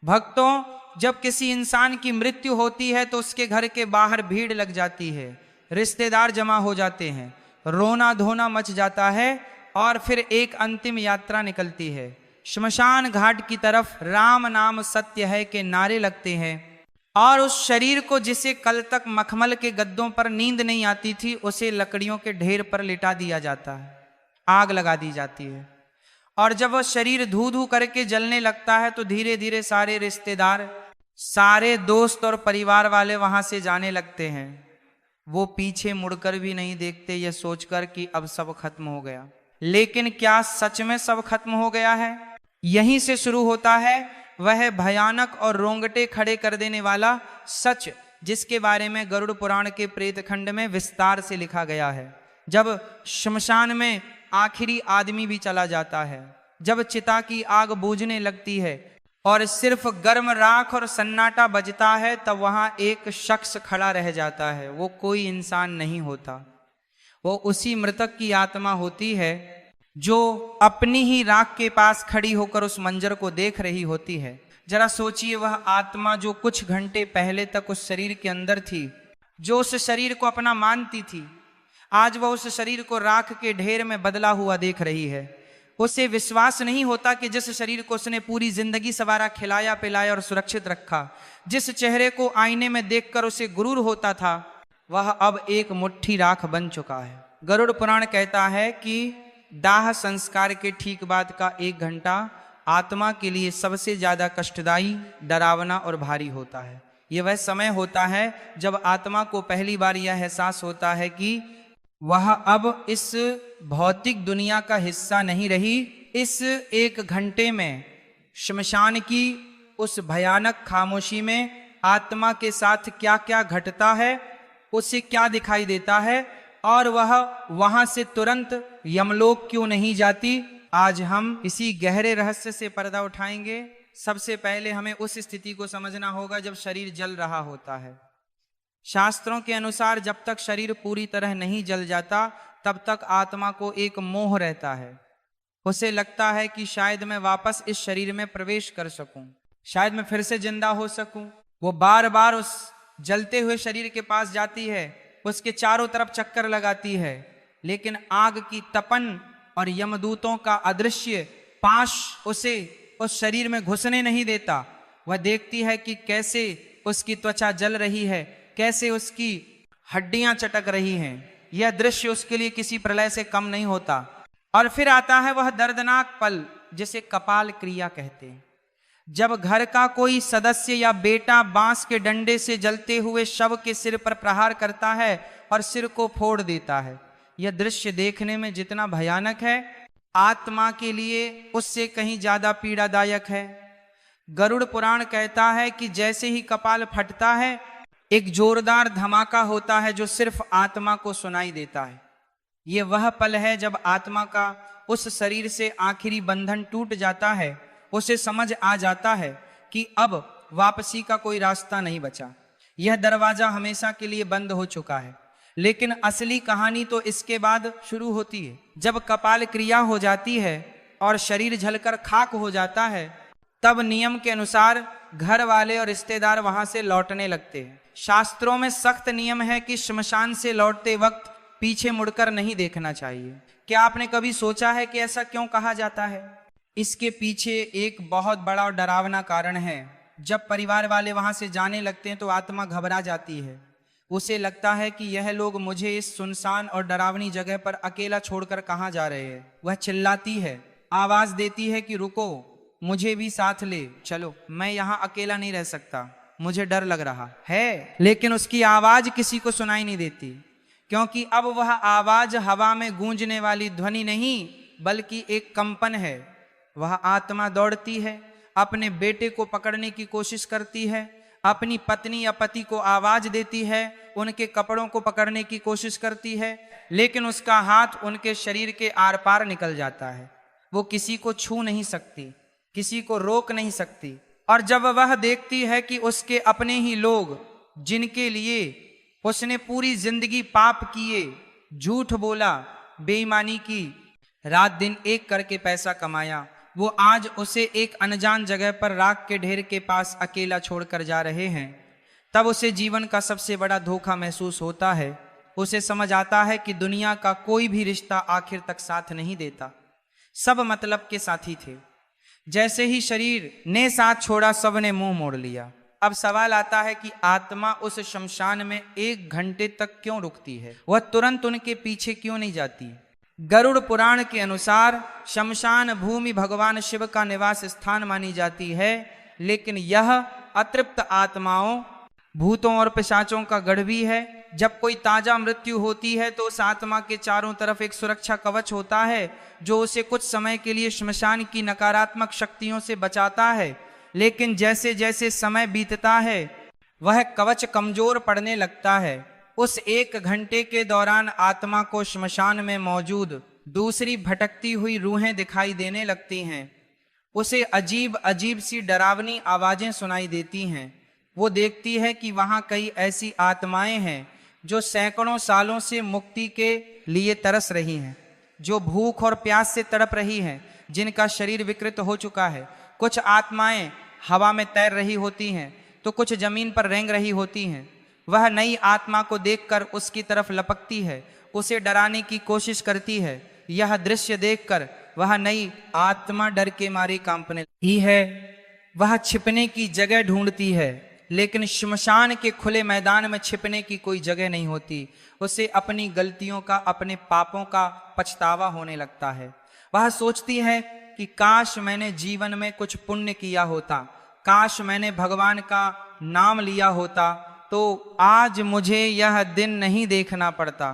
भक्तों, जब किसी इंसान की मृत्यु होती है तो उसके घर के बाहर भीड़ लग जाती है, रिश्तेदार जमा हो जाते हैं, रोना धोना मच जाता है और फिर एक अंतिम यात्रा निकलती है। श्मशान घाट की तरफ राम नाम सत्य है के नारे लगते हैं और उस शरीर को जिसे कल तक मखमल के गद्दों पर नींद नहीं आती थी, उसे लकड़ियों के ढेर पर लिटा दिया जाता है, आग लगा दी जाती है। और जब वह शरीर धू धू करके जलने लगता है तो धीरे धीरे सारे रिश्तेदार, सारे दोस्त और परिवार वाले वहां से जाने लगते हैं। वो पीछे मुड़कर भी नहीं देखते, ये सोचकर कि अब सब खत्म हो गया। लेकिन क्या सच में सब खत्म हो गया है? यहीं से शुरू होता है वह भयानक और रोंगटे खड़े कर देने वाला सच, जिसके बारे में गरुड़ पुराण के प्रेत खंड में विस्तार से लिखा गया है। जब श्मशान में आखिरी आदमी भी चला जाता है, जब चिता की आग बूझने लगती है और सिर्फ गर्म राख और सन्नाटा बजता है, तब वहां एक शख्स खड़ा रह जाता है। वो कोई इंसान नहीं होता, वो उसी मृतक की आत्मा होती है जो अपनी ही राख के पास खड़ी होकर उस मंजर को देख रही होती है। जरा सोचिए, वह आत्मा जो कुछ घंटे पहले तक उस शरीर के अंदर थी, जो उस शरीर को अपना मानती थी, आज वह उस शरीर को राख के ढेर में बदला हुआ देख रही है। उसे विश्वास नहीं होता कि जिस शरीर को उसने पूरी जिंदगी सवारा, खिलाया पिलाया और सुरक्षित रखा, जिस चेहरे को आईने में देखकर उसे गुरूर होता था, वह अब एक मुट्ठी राख बन चुका है। गरुड़ पुराण कहता है कि दाह संस्कार के ठीक बाद का 1 घंटा आत्मा के लिए सबसे ज्यादा कष्टदायी, डरावना और भारी होता है। यह वह समय होता है जब आत्मा को पहली बार यह एहसास होता है कि वह अब इस भौतिक दुनिया का हिस्सा नहीं रही। इस 1 घंटे में श्मशान की उस भयानक खामोशी में आत्मा के साथ क्या क्या घटता है, उसे क्या दिखाई देता है और वह वहां से तुरंत यमलोक क्यों नहीं जाती, आज हम इसी गहरे रहस्य से पर्दा उठाएंगे। सबसे पहले हमें उस स्थिति को समझना होगा जब शरीर जल रहा होता है। शास्त्रों के अनुसार जब तक शरीर पूरी तरह नहीं जल जाता, तब तक आत्मा को एक मोह रहता है। उसे लगता है कि शायद मैं वापस इस शरीर में प्रवेश कर सकूं, शायद मैं फिर से जिंदा हो सकूं। वो बार बार उस जलते हुए शरीर के पास जाती है, उसके चारों तरफ चक्कर लगाती है, लेकिन आग की तपन और यमदूतों का अदृश्य पाश उसे उस शरीर में घुसने नहीं देता। वह देखती है कि कैसे उसकी त्वचा जल रही है, कैसे उसकी हड्डियां चटक रही हैं। यह दृश्य उसके लिए किसी प्रलय से कम नहीं होता। और फिर आता है वह दर्दनाक पल जिसे कपाल क्रिया कहते हैं, जब घर का कोई सदस्य या बेटा बांस के डंडे से जलते हुए शव के सिर पर प्रहार करता है और सिर को फोड़ देता है। यह दृश्य देखने में जितना भयानक है, आत्मा के लिए उससे कहीं ज्यादा पीड़ादायक है। गरुड़ पुराण कहता है कि जैसे ही कपाल फटता है, एक जोरदार धमाका होता है जो सिर्फ आत्मा को सुनाई देता है। यह वह पल है जब आत्मा का उस शरीर से आखिरी बंधन टूट जाता है। उसे समझ आ जाता है कि अब वापसी का कोई रास्ता नहीं बचा, यह दरवाजा हमेशा के लिए बंद हो चुका है। लेकिन असली कहानी तो इसके बाद शुरू होती है। जब कपाल क्रिया हो जाती है और शरीर जलकर खाक हो जाता है, तब नियम के अनुसार घर वाले और रिश्तेदार वहां से लौटने लगते हैं। शास्त्रों में सख्त नियम है कि श्मशान से लौटते वक्त पीछे मुड़कर नहीं देखना चाहिए। क्या आपने कभी सोचा है कि ऐसा क्यों कहा जाता है? इसके पीछे एक बहुत बड़ा और डरावना कारण है। जब परिवार वाले वहां से जाने लगते हैं तो आत्मा घबरा जाती है। उसे लगता है कि यह लोग मुझे इस सुनसान और डरावनी जगह पर अकेला छोड़कर कहां जा रहे हैं। वह चिल्लाती है, आवाज देती है कि रुको, मुझे भी साथ ले चलो, मैं यहाँ अकेला नहीं रह सकता, मुझे डर लग रहा है। लेकिन उसकी आवाज किसी को सुनाई नहीं देती, क्योंकि अब वह आवाज हवा में गूंजने वाली ध्वनि नहीं बल्कि एक कंपन है। वह आत्मा दौड़ती है, अपने बेटे को पकड़ने की कोशिश करती है, अपनी पत्नी या पति को आवाज देती है, उनके कपड़ों को पकड़ने की कोशिश करती है, लेकिन उसका हाथ उनके शरीर के आर पार निकल जाता है। वो किसी को छू नहीं सकती, किसी को रोक नहीं सकती। और जब वह देखती है कि उसके अपने ही लोग, जिनके लिए उसने पूरी जिंदगी पाप किए, झूठ बोला, बेईमानी की, रात दिन एक करके पैसा कमाया, वो आज उसे एक अनजान जगह पर राख के ढेर के पास अकेला छोड़कर जा रहे हैं, तब उसे जीवन का सबसे बड़ा धोखा महसूस होता है। उसे समझ आता है कि दुनिया का कोई भी रिश्ता आखिर तक साथ नहीं देता, सब मतलब के साथी थे। जैसे ही शरीर ने साथ छोड़ा, सबने मुंह मोड़ लिया। अब सवाल आता है कि आत्मा उस शमशान में 1 घंटे तक क्यों रुकती है? वह तुरंत उनके पीछे क्यों नहीं जाती? गरुड़ पुराण के अनुसार शमशान भूमि भगवान शिव का निवास स्थान मानी जाती है, लेकिन यह अतृप्त आत्माओं, भूतों और पिशाचों का गढ़ भी है। जब कोई ताजा मृत्यु होती है तो उस आत्मा के चारों तरफ एक सुरक्षा कवच होता है जो उसे कुछ समय के लिए श्मशान की नकारात्मक शक्तियों से बचाता है। लेकिन जैसे जैसे समय बीतता है वह कवच कमजोर पड़ने लगता है। उस 1 घंटे के दौरान आत्मा को श्मशान में मौजूद दूसरी भटकती हुई रूहें दिखाई देने लगती हैं। उसे अजीब अजीब सी डरावनी आवाजें सुनाई देती हैं। वो देखती है कि वहाँ कई ऐसी आत्माएं हैं जो सैकड़ों सालों से मुक्ति के लिए तरस रही हैं, जो भूख और प्यास से तड़प रही हैं, जिनका शरीर विकृत हो चुका है। कुछ आत्माएं हवा में तैर रही होती हैं तो कुछ जमीन पर रेंग रही होती हैं। वह नई आत्मा को देखकर उसकी तरफ लपकती है, उसे डराने की कोशिश करती है। यह दृश्य देखकर वह नई आत्मा डर के मारे कांपने लगती है। वह छिपने की जगह ढूंढती है, लेकिन श्मशान के खुले मैदान में छिपने की कोई जगह नहीं होती। उसे अपनी गलतियों का, अपने पापों का पछतावा होने लगता है। वह सोचती है कि काश मैंने जीवन में कुछ पुण्य किया होता, काश मैंने भगवान का नाम लिया होता तो आज मुझे यह दिन नहीं देखना पड़ता।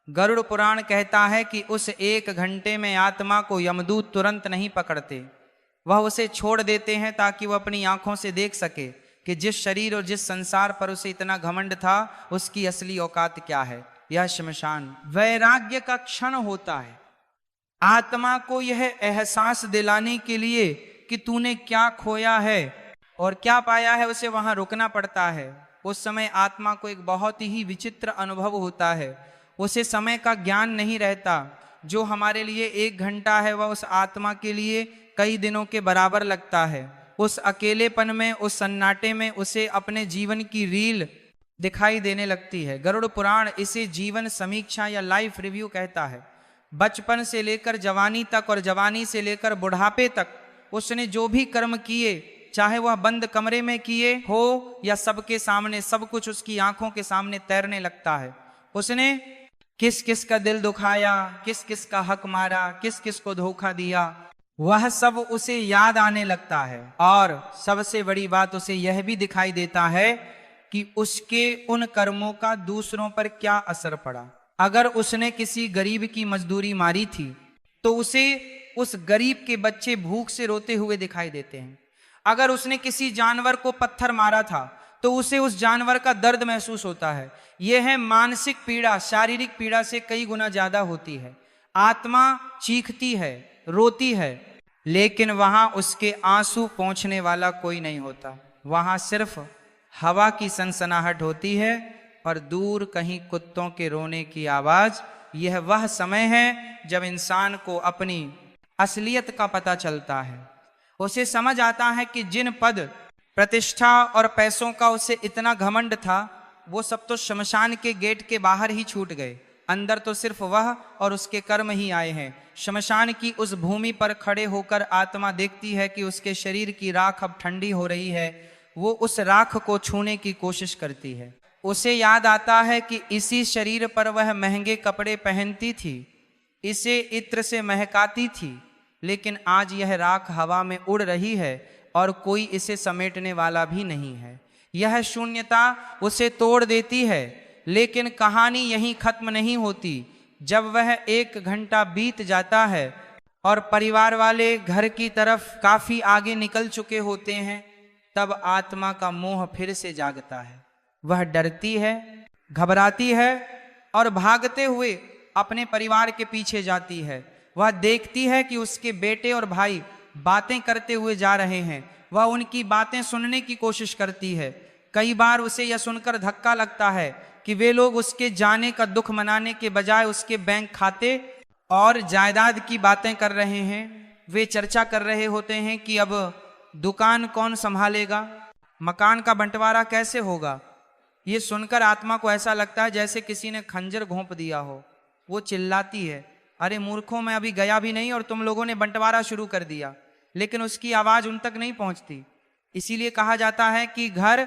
गरुड़ पुराण कहता है कि उस 1 घंटे में आत्मा को यमदूत तुरंत नहीं पकड़ते, वह उसे छोड़ देते हैं ताकि वह अपनी आंखों से देख सके कि जिस शरीर और जिस संसार पर उसे इतना घमंड था उसकी असली औकात क्या है। यह श्मशान वैराग्य का क्षण होता है। आत्मा को यह एहसास दिलाने के लिए कि तूने क्या खोया है और क्या पाया है, उसे वहां रुकना पड़ता है। उस समय आत्मा को एक बहुत ही विचित्र अनुभव होता है। उसे समय का ज्ञान नहीं रहता। जो हमारे लिए 1 घंटा है वह उस आत्मा के लिए कई दिनों के बराबर लगता है। उस अकेलेपन में, उस सन्नाटे में उसे अपने जीवन की रील दिखाई देने लगती है। गरुड़ पुराण इसे जीवन समीक्षा या लाइफ रिव्यू कहता है। बचपन से लेकर जवानी तक और जवानी से लेकर बुढ़ापे तक उसने जो भी कर्म किए, चाहे वह बंद कमरे में किए हो या सबके सामने, सब कुछ उसकी आंखों के सामने तैरने लगता है। उसने किस किस का दिल दुखाया, किस किस का हक मारा, किस किस को धोखा दिया, वह सब उसे याद आने लगता है। और सबसे बड़ी बात, उसे यह भी दिखाई देता है कि उसके उन कर्मों का दूसरों पर क्या असर पड़ा। अगर उसने किसी गरीब की मजदूरी मारी थी तो उसे उस गरीब के बच्चे भूख से रोते हुए दिखाई देते हैं। अगर उसने किसी जानवर को पत्थर मारा था तो उसे उस जानवर का दर्द महसूस होता है। यह है मानसिक पीड़ा, शारीरिक पीड़ा से कई गुना ज्यादा होती है। आत्मा चीखती है, रोती है, लेकिन वहां उसके आंसू पोंछने वाला कोई नहीं होता। वहां सिर्फ हवा की सनसनाहट होती है और दूर कहीं कुत्तों के रोने की आवाज। यह वह समय है जब इंसान को अपनी असलियत का पता चलता है। उसे समझ आता है कि जिन पद, प्रतिष्ठा और पैसों का उसे इतना घमंड था, वो सब तो शमशान के गेट के बाहर ही छूट गए। अंदर तो सिर्फ वह और उसके कर्म ही आए हैं। शमशान की उस भूमि पर खड़े होकर आत्मा देखती है कि उसके शरीर की राख अब ठंडी हो रही है। वो उस राख को छूने की कोशिश करती है। उसे याद आता है कि इसी शरीर पर वह महंगे कपड़े पहनती थी, इसे इत्र से महकाती थी, लेकिन आज यह राख हवा में उड़ रही है और कोई इसे समेटने वाला भी नहीं है। यह शून्यता उसे तोड़ देती है, लेकिन कहानी यहीं खत्म नहीं होती। जब वह 1 घंटा बीत जाता है और परिवार वाले घर की तरफ काफी आगे निकल चुके होते हैं, तब आत्मा का मोह फिर से जागता है। वह डरती है, घबराती है और भागते हुए अपने परिवार के पीछे जाती है। वह देखती है कि उसके बेटे और भाई बातें करते हुए जा रहे हैं। वह उनकी बातें सुनने की कोशिश करती है। कई बार उसे यह सुनकर धक्का लगता है कि वे लोग उसके जाने का दुख मनाने के बजाय उसके बैंक खाते और जायदाद की बातें कर रहे हैं। वे चर्चा कर रहे होते हैं कि अब दुकान कौन संभालेगा, मकान का बंटवारा कैसे होगा। ये सुनकर आत्मा को ऐसा लगता है जैसे किसी ने खंजर घोंप दिया हो। वो चिल्लाती है, अरे मूर्खों, मैं अभी गया भी नहीं और तुम लोगों ने बंटवारा शुरू कर दिया। लेकिन उसकी आवाज उन तक नहीं पहुंचती। इसीलिए कहा जाता है कि घर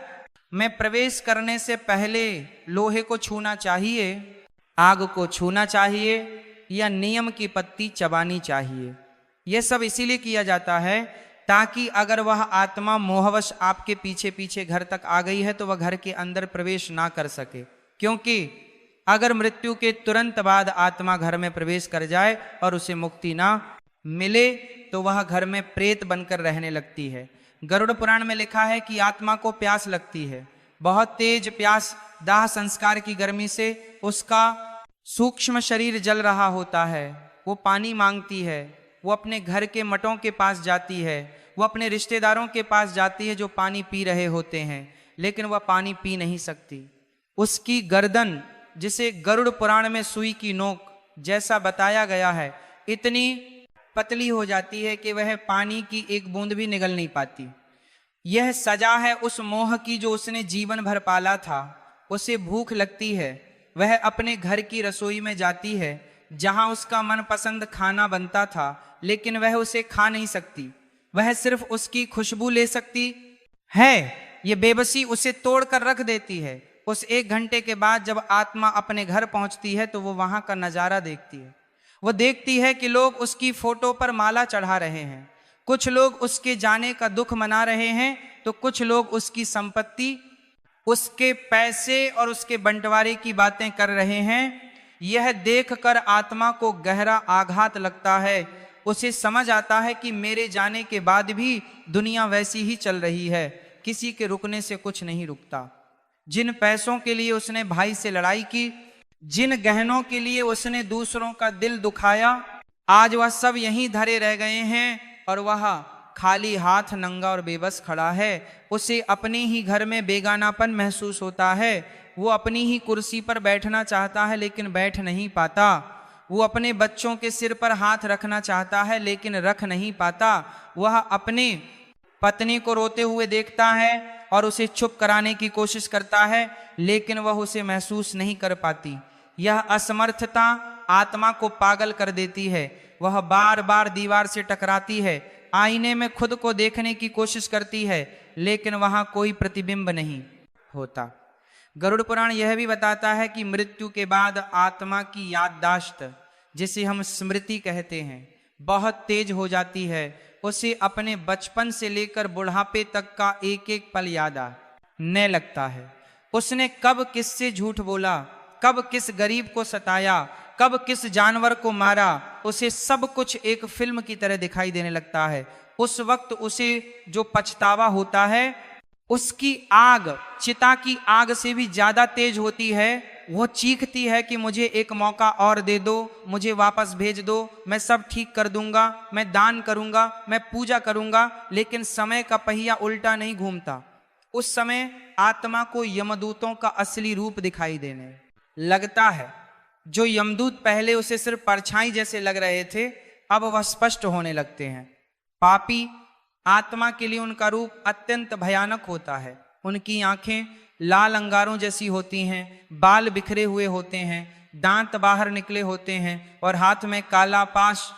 में प्रवेश करने से पहले लोहे को छूना चाहिए, आग को छूना चाहिए या नियम की पत्ती चबानी चाहिए। यह सब इसीलिए किया जाता है ताकि अगर वह आत्मा मोहवश आपके पीछे पीछे घर तक आ गई है तो वह घर के अंदर प्रवेश ना कर सके। क्योंकि अगर मृत्यु के तुरंत बाद आत्मा घर में प्रवेश कर जाए और उसे मुक्ति ना मिले तो वह घर में प्रेत बनकर रहने लगती है। गरुड़ पुराण में लिखा है कि आत्मा को प्यास लगती है, बहुत तेज प्यास। दाह संस्कार की गर्मी से उसका सूक्ष्म शरीर जल रहा होता है। वो पानी मांगती है। वो अपने घर के मटों के पास जाती है, वो अपने रिश्तेदारों के पास जाती है जो पानी पी रहे होते हैं, लेकिन वह पानी पी नहीं सकती। उसकी गर्दन, जिसे गरुड़ पुराण में सुई की नोक जैसा बताया गया है, इतनी पतली हो जाती है कि वह पानी की एक बूंद भी निगल नहीं पाती। यह सजा है उस मोह की जो उसने जीवन भर पाला था। उसे भूख लगती है, वह अपने घर की रसोई में जाती है जहां उसका मनपसंद खाना बनता था, लेकिन वह उसे खा नहीं सकती। वह सिर्फ उसकी खुशबू ले सकती है। ये बेबसी उसे तोड़कर रख देती है। उस 1 घंटे के बाद जब आत्मा अपने घर पहुंचती है तो वो वहां का नजारा देखती है। वो देखती है कि लोग उसकी फोटो पर माला चढ़ा रहे हैं, कुछ लोग उसके जाने का दुख मना रहे हैं, तो कुछ लोग उसकी संपत्ति, उसके पैसे और उसके बंटवारे की बातें कर रहे हैं। यह देखकर आत्मा को गहरा आघात लगता है। उसे समझ आता है कि मेरे जाने के बाद भी दुनिया वैसी ही चल रही है, किसी के रुकने से कुछ नहीं रुकता। जिन पैसों के लिए उसने भाई से लड़ाई की, जिन गहनों के लिए उसने दूसरों का दिल दुखाया, आज वह सब यहीं धरे रह गए हैं और वह खाली हाथ, नंगा और बेबस खड़ा है। उसे अपने ही घर में बेगानापन महसूस होता है। वो अपनी ही कुर्सी पर बैठना चाहता है लेकिन बैठ नहीं पाता। वो अपने बच्चों के सिर पर हाथ रखना चाहता है लेकिन रख नहीं पाता। वह अपनी पत्नी को रोते हुए देखता है और उसे चुप कराने की कोशिश करता है, लेकिन वह उसे महसूस नहीं कर पाती। यह असमर्थता आत्मा को पागल कर देती है। वह बार बार दीवार से टकराती है, आईने में खुद को देखने की कोशिश करती है, लेकिन वहां कोई प्रतिबिंब नहीं होता। गरुड़ पुराण यह भी बताता है कि मृत्यु के बाद आत्मा की याददाश्त, जिसे हम स्मृति कहते हैं, बहुत तेज हो जाती है। उसे अपने बचपन से लेकर बुढ़ापे तक का एक एक पल याद आने लगता है। उसने कब किससे झूठ बोला, कब किस गरीब को सताया, कब किस जानवर को मारा, उसे सब कुछ एक फिल्म की तरह दिखाई देने लगता है। उस वक्त उसे जो पछतावा होता है, उसकी आग चिता की आग से भी ज्यादा तेज होती है। वो चीखती है कि मुझे एक मौका और दे दो, मुझे वापस भेज दो, मैं सब ठीक कर दूंगा, मैं दान करूंगा, मैं पूजा करूंगा। लेकिन समय का पहिया उल्टा नहीं घूमता। उस समय आत्मा को यमदूतों का असली रूप दिखाई देने लगता है। जो यमदूत पहले उसे सिर्फ परछाई जैसे लग रहे थे, अब वह स्पष्ट होने लगते हैं। पापी आत्मा के लिए उनका रूप अत्यंत भयानक होता है। उनकी आंखें लाल अंगारों जैसी होती हैं, बाल बिखरे हुए होते हैं, दांत बाहर निकले होते हैं और हाथ में काला पाश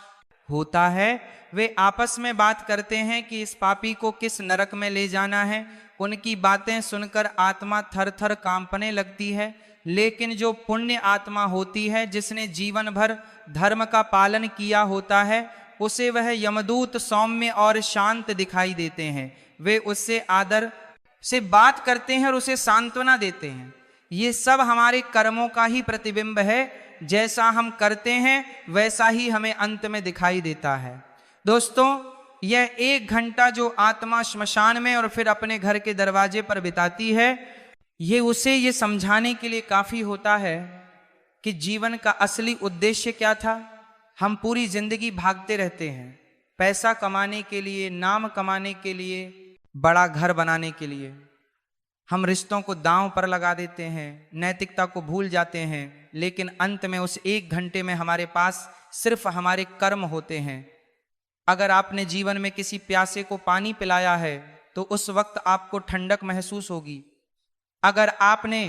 होता है। वे आपस में बात करते हैं कि इस पापी को किस नरक में ले जाना है। उनकी बातें सुनकर आत्मा थर थर कांपने लगती है। लेकिन जो पुण्य आत्मा होती है, जिसने जीवन भर धर्म का पालन किया होता है, उसे वह यमदूत सौम्य और शांत दिखाई देते हैं। वे उससे आदर से बात करते हैं और उसे सांत्वना देते हैं। ये सब हमारे कर्मों का ही प्रतिबिंब है। जैसा हम करते हैं वैसा ही हमें अंत में दिखाई देता है। दोस्तों, यह 1 घंटा जो आत्मा श्मशान में और फिर अपने घर के दरवाजे पर बिताती है, ये उसे ये समझाने के लिए काफी होता है कि जीवन का असली उद्देश्य क्या था। हम पूरी जिंदगी भागते रहते हैं, पैसा कमाने के लिए, नाम कमाने के लिए, बड़ा घर बनाने के लिए। हम रिश्तों को दांव पर लगा देते हैं, नैतिकता को भूल जाते हैं, लेकिन अंत में उस 1 घंटे में हमारे पास सिर्फ हमारे कर्म होते हैं। अगर आपने जीवन में किसी प्यासे को पानी पिलाया है तो उस वक्त आपको ठंडक महसूस होगी। अगर आपने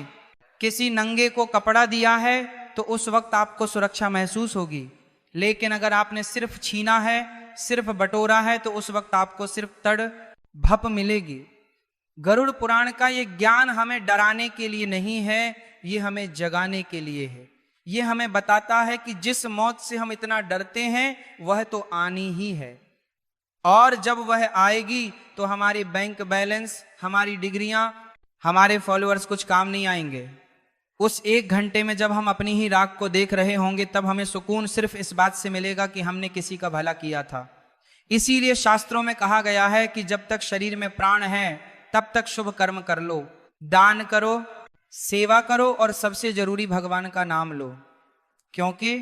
किसी नंगे को कपड़ा दिया है तो उस वक्त आपको सुरक्षा महसूस होगी। लेकिन अगर आपने सिर्फ छीना है, सिर्फ बटोरा है, तो उस वक्त आपको सिर्फ तड़ भप मिलेगी। गरुड़ पुराण का ये ज्ञान हमें डराने के लिए नहीं है, ये हमें जगाने के लिए है। ये हमें बताता है कि जिस मौत से हम इतना डरते हैं वह तो आनी ही है, और जब वह आएगी तो हमारे बैंक बैलेंस, हमारी डिग्रियां, हमारे फॉलोअर्स कुछ काम नहीं आएंगे। उस 1 घंटे में जब हम अपनी ही राख को देख रहे होंगे तब हमें सुकून सिर्फ इस बात से मिलेगा कि हमने किसी का भला किया था। इसीलिए शास्त्रों में कहा गया है कि जब तक शरीर में प्राण है तब तक शुभ कर्म कर लो, दान करो, सेवा करो और सबसे जरूरी भगवान का नाम लो। क्योंकि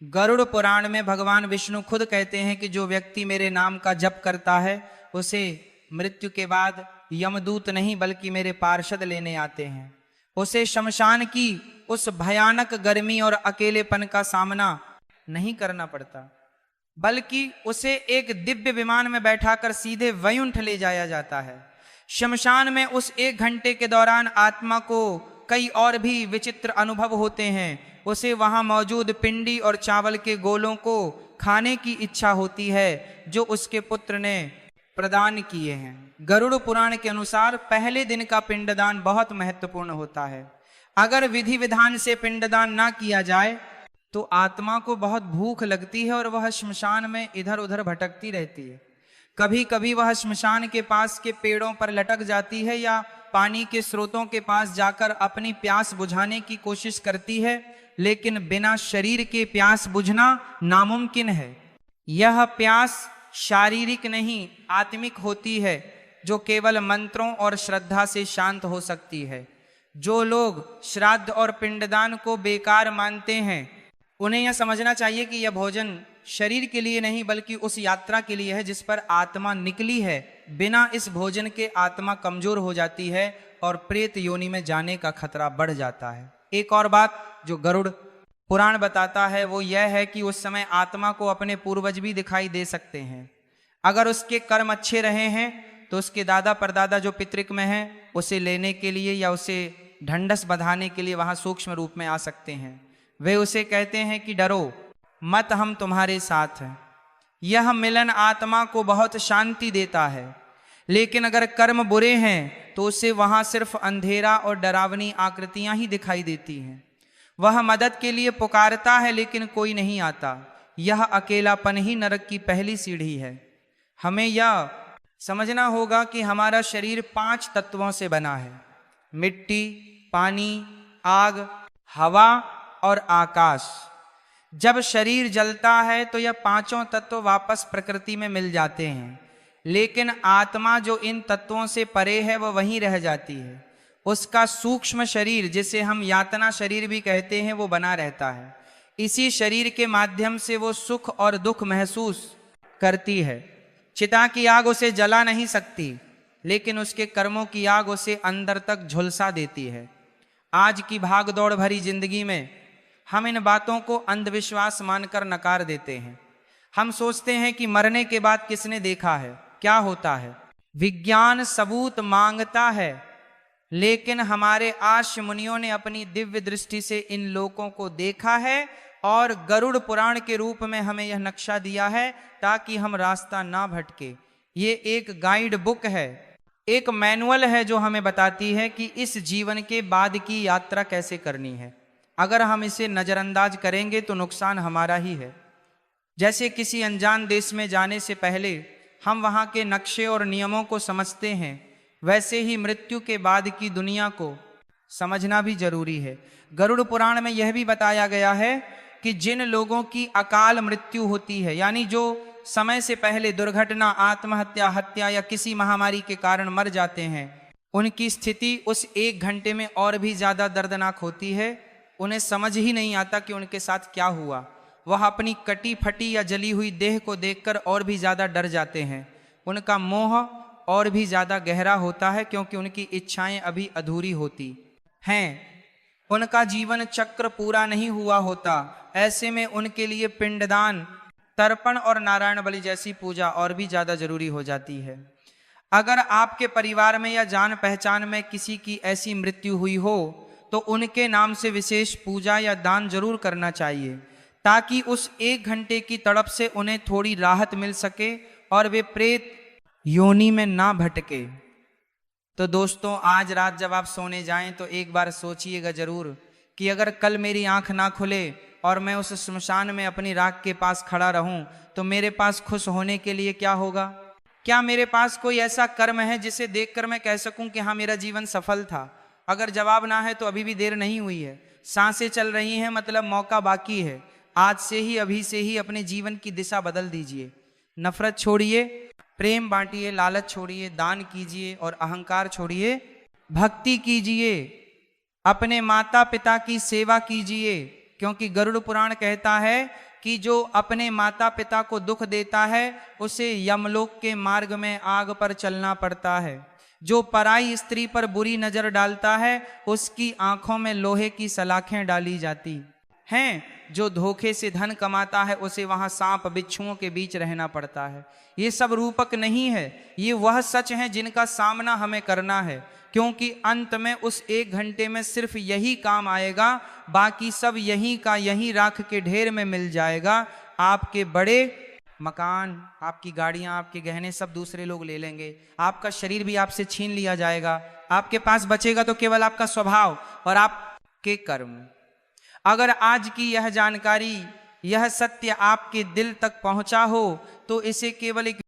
गरुड़ पुराण में भगवान विष्णु खुद कहते हैं कि जो व्यक्ति मेरे नाम का जप करता है उसे मृत्यु के बाद यमदूत नहीं बल्कि मेरे पार्षद लेने आते हैं। उसे शमशान की उस भयानक गर्मी और अकेलेपन का सामना नहीं करना पड़ता, बल्कि उसे एक दिव्य विमान में बैठाकर सीधे वैकुंठ ले जाया जाता है। शमशान में उस 1 घंटे के दौरान आत्मा को कई और भी विचित्र अनुभव होते हैं। उसे वहां मौजूद पिंडी और चावल के गोलों को खाने की इच्छा होती है जो उसके पुत्र ने प्रदान किए हैं। गरुड़ पुराण के अनुसार पहले दिन का पिंडदान बहुत महत्वपूर्ण होता है। अगर विधि विधान से पिंडदान ना किया जाए तो आत्मा को बहुत भूख लगती है और वह श्मशान में इधर उधर भटकती रहती है। कभी कभी वह श्मशान के पास के पेड़ों पर लटक जाती है या पानी के स्रोतों के पास जाकर अपनी प्यास बुझाने की कोशिश करती है, लेकिन बिना शरीर के प्यास बुझना नामुमकिन है। यह प्यास शारीरिक नहीं आत्मिक होती है, जो केवल मंत्रों और श्रद्धा से शांत हो सकती है। जो लोग श्राद्ध और पिंडदान को बेकार मानते हैं उन्हें यह समझना चाहिए कि यह भोजन शरीर के लिए नहीं बल्कि उस यात्रा के लिए है जिस पर आत्मा निकली है। बिना इस भोजन के आत्मा कमजोर हो जाती है और प्रेत योनि में जाने का खतरा बढ़ जाता है। एक और बात जो गरुड़ पुराण बताता है वो यह है कि उस समय आत्मा को अपने पूर्वज भी दिखाई दे सकते हैं। अगर उसके कर्म अच्छे रहे हैं तो उसके दादा परदादा जो पितृक में हैं उसे लेने के लिए या उसे ढंढस बंधाने के लिए वहां सूक्ष्म रूप में आ सकते हैं। वे उसे कहते हैं कि डरो मत, हम तुम्हारे साथ हैं। यह मिलन आत्मा को बहुत शांति देता है। लेकिन अगर कर्म बुरे हैं तो उसे वहां सिर्फ अंधेरा और डरावनी आकृतियां ही दिखाई देती हैं। वह मदद के लिए पुकारता है लेकिन कोई नहीं आता। यह अकेलापन ही नरक की पहली सीढ़ी है। हमें यह समझना होगा कि हमारा शरीर 5 तत्वों से बना है: मिट्टी, पानी, आग, हवा और आकाश। जब शरीर जलता है तो यह 5 तत्व वापस प्रकृति में मिल जाते हैं, लेकिन आत्मा जो इन तत्वों से परे है वह वहीं रह जाती है। उसका सूक्ष्म शरीर, जिसे हम यातना शरीर भी कहते हैं, वो बना रहता है। इसी शरीर के माध्यम से वो सुख और दुख महसूस करती है। चिता की आग उसे जला नहीं सकती, लेकिन उसके कर्मों की आग उसे अंदर तक झुलसा देती है। आज की भागदौड़ भरी जिंदगी में हम इन बातों को अंधविश्वास मानकर नकार देते हैं। हम सोचते हैं कि मरने के बाद किसने देखा है, क्या होता है। विज्ञान सबूत मांगता है, लेकिन हमारे आर्ष मुनियों ने अपनी दिव्य दृष्टि से इन लोकों को देखा है और गरुड़ पुराण के रूप में हमें यह नक्शा दिया है ताकि हम रास्ता ना भटके। ये एक गाइड बुक है, एक मैनुअल है जो हमें बताती है कि इस जीवन के बाद की यात्रा कैसे करनी है। अगर हम इसे नज़रअंदाज करेंगे तो नुकसान हमारा ही है। जैसे किसी अनजान देश में जाने से पहले हम वहाँ के नक्शे और नियमों को समझते हैं, वैसे ही मृत्यु के बाद की दुनिया को समझना भी जरूरी है। गरुड़ पुराण में यह भी बताया गया है कि जिन लोगों की अकाल मृत्यु होती है, यानी जो समय से पहले दुर्घटना, आत्महत्या, हत्या या किसी महामारी के कारण मर जाते हैं, उनकी स्थिति उस 1 घंटे में और भी ज्यादा दर्दनाक होती है। उन्हें समझ ही नहीं आता कि उनके साथ क्या हुआ। वह अपनी कटी फटी या जली हुई देह को देखकर और भी ज्यादा डर जाते हैं। उनका मोह और भी ज्यादा गहरा होता है क्योंकि उनकी इच्छाएं अभी अधूरी होती हैं। उनका जीवन चक्र पूरा नहीं हुआ होता। ऐसे में उनके लिए पिंडदान तर्पण और नारायण बलि जैसी पूजा और भी ज़्यादा जरूरी हो जाती है। अगर आपके परिवार में या जान पहचान में किसी की ऐसी मृत्यु हुई हो तो उनके नाम से विशेष पूजा या दान जरूर करना चाहिए, ताकि उस 1 घंटे की तड़प से उन्हें थोड़ी राहत मिल सके और वे प्रेत योनि में ना भटके। तो दोस्तों, आज रात जब आप सोने जाएं तो एक बार सोचिएगा जरूर कि अगर कल मेरी आंख ना खुले और मैं उस श्मशान में अपनी राख के पास खड़ा रहूं तो मेरे पास खुश होने के लिए क्या होगा? क्या मेरे पास कोई ऐसा कर्म है जिसे देखकर मैं कह सकूं कि हाँ, मेरा जीवन सफल था? अगर जवाब ना है तो अभी भी देर नहीं हुई है, सांसें चल रही हैं, मतलब मौका बाकी है। आज से ही, अभी से ही अपने जीवन की दिशा बदल दीजिए। नफरत छोड़िए, प्रेम बांटिए, लालच छोड़िए, दान कीजिए और अहंकार छोड़िए, भक्ति कीजिए, अपने माता पिता की सेवा कीजिए, क्योंकि गरुड़ पुराण कहता है कि जो अपने माता पिता को दुख देता है उसे यमलोक के मार्ग में आग पर चलना पड़ता है। जो पराई स्त्री पर बुरी नजर डालता है उसकी आंखों में लोहे की सलाखें डाली जाती हैं। जो धोखे से धन कमाता है उसे वहां सांप बिच्छुओं के बीच रहना पड़ता है। ये सब रूपक नहीं है, ये वह सच है जिनका सामना हमें करना है, क्योंकि अंत में उस 1 घंटे में सिर्फ यही काम आएगा, बाकी सब यहीं का यहीं राख के ढेर में मिल जाएगा। आपके बड़े मकान, आपकी गाड़ियां, आपके गहने सब दूसरे लोग ले लेंगे, आपका शरीर भी आपसे छीन लिया जाएगा। आपके पास बचेगा तो केवल आपका स्वभाव और आपके कर्म। अगर आज की यह जानकारी, यह सत्य आपके दिल तक पहुंचा हो तो इसे केवल एक